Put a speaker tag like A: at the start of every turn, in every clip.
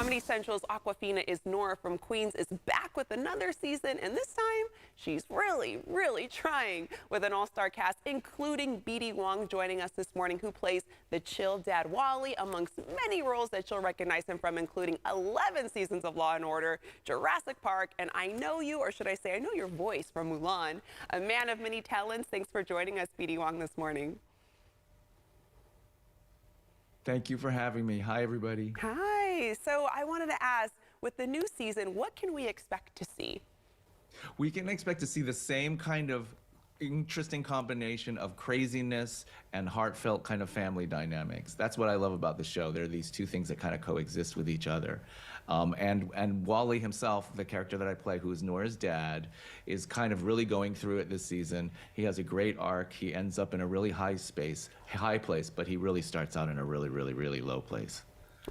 A: Comedy Central's Awkwafina is Nora from Queens is back with another season, and this time she's really trying with an all-star cast, including Wong joining us this morning, who plays the chill dad Wally, amongst many roles that you'll recognize him from, including 11 seasons of Law & Order, Jurassic Park, and I Know You, or should I say I Know Your Voice from Mulan. A man of many talents. Thanks for joining us, Wong, this morning.
B: Thank you for having me. Hi, everybody.
A: Hi. So I wanted to ask, with the new season, what can we expect to see?
B: We can expect to see the same kind of interesting combination of craziness and heartfelt kind of family dynamics. That's what I love about the show. There are these two things that kind of coexist with each other. And Wally himself, the character that I play, who is Nora's dad, is kind of really going through it this season. He has a great arc. He ends up in a really high place, but he really starts out in a really low place.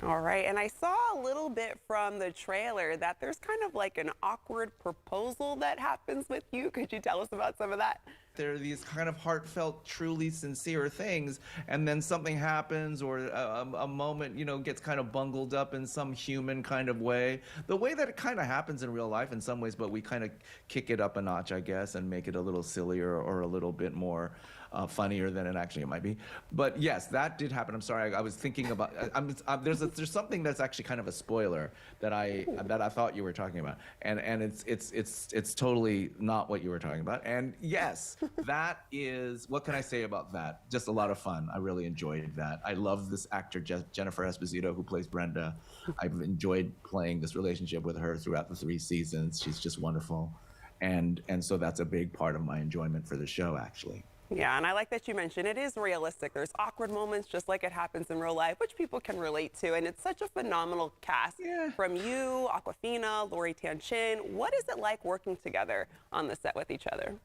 A: All right, and I saw a little bit from the trailer that there's kind of like an awkward proposal that happens with you. Could you tell us about some of that?
B: There are these kind of heartfelt, truly sincere things, and then something happens, or a moment, gets kind of bungled up in some human kind of way. The way that it kind of happens in real life in some ways, but we kind of kick it up a notch, I guess, and make it a little sillier or a little bit more funnier than it actually might be. But yes, that did happen. I'm sorry, I was thinking about. There's something that's actually kind of a spoiler that I thought you were talking about, and it's totally not what you were talking about. And yes, that is, what can I say about that? Just a lot of fun. I really enjoyed that. I love this actor Jennifer Esposito, who plays Brenda. I've enjoyed playing this relationship with her throughout the 3 seasons. She's just wonderful, and so that's a big part of my enjoyment for the show, actually.
A: Yeah, and I like that you mentioned it is realistic. There's awkward moments just like it happens in real life, which people can relate to, and it's such a phenomenal cast.
B: Yeah.
A: From you, Awkwafina, Lori Tanchin. What is it like working together on the set with each other?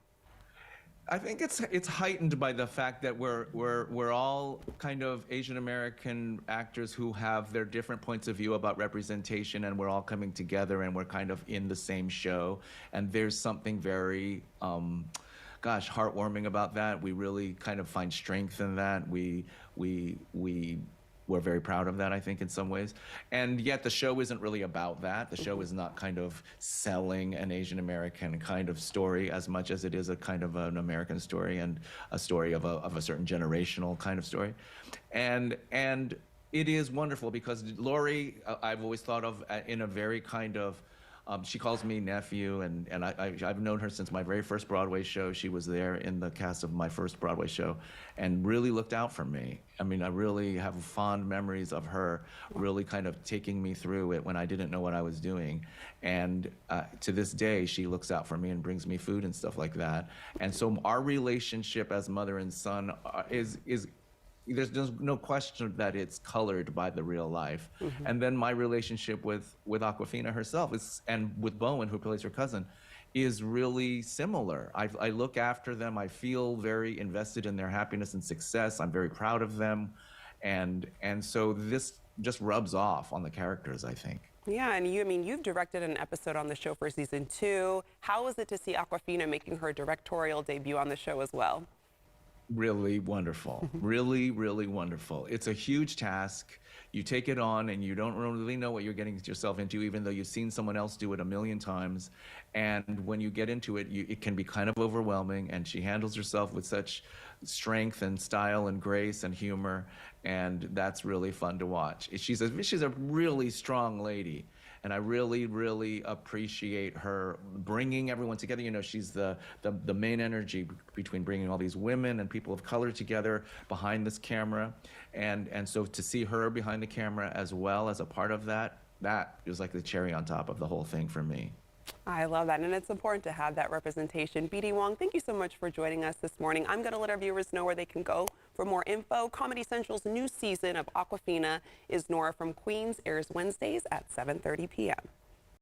B: I think it's heightened by the fact that we're all kind of Asian American actors who have their different points of view about representation, and we're all coming together and we're kind of in the same show. And there's something very heartwarming about that. We really kind of find strength in that. We're very proud of that, I think, in some ways. And yet the show isn't really about that. The show is not kind of selling an Asian American kind of story as much as it is a kind of an American story, and a story of a certain generational kind of story. And it is wonderful because Lori, I've always thought of in a very kind of, she calls me nephew, and I've known her since my very first Broadway show. She was there in the cast of my first Broadway show and really looked out for me. I mean, I really have fond memories of her really kind of taking me through it when I didn't know what I was doing. And to this day, she looks out for me and brings me food and stuff like that. And so our relationship as mother and son is there's no question that it's colored by the real life. Mm-hmm. And then my relationship with Awkwafina herself and with Bowen, who plays her cousin, is really similar. I look after them. I feel very invested in their happiness and success. I'm very proud of them. And so this just rubs off on the characters, I think.
A: Yeah, and you've directed an episode on the show for season 2. How was it to see Awkwafina making her directorial debut on the show as well?
B: Really wonderful. Really wonderful. It's a huge task. You take it on and you don't really know what you're getting yourself into, even though you've seen someone else do it a million times. And when you get into it, it can be kind of overwhelming, and she handles herself with such strength and style and grace and humor, and that's really fun to watch. She's a really strong lady, and I really appreciate her bringing everyone together. She's the main energy between bringing all these women and people of color together behind this camera, and so to see her behind the camera as well as a part of that is like the cherry on top of the whole thing for me.
A: I love that, and it's important to have that representation. Wong, thank you so much for joining us this morning. I'm going to let our viewers know where they can go for more info. Comedy Central's new season of Awkwafina is Nora from Queens airs Wednesdays at 7:30 p.m.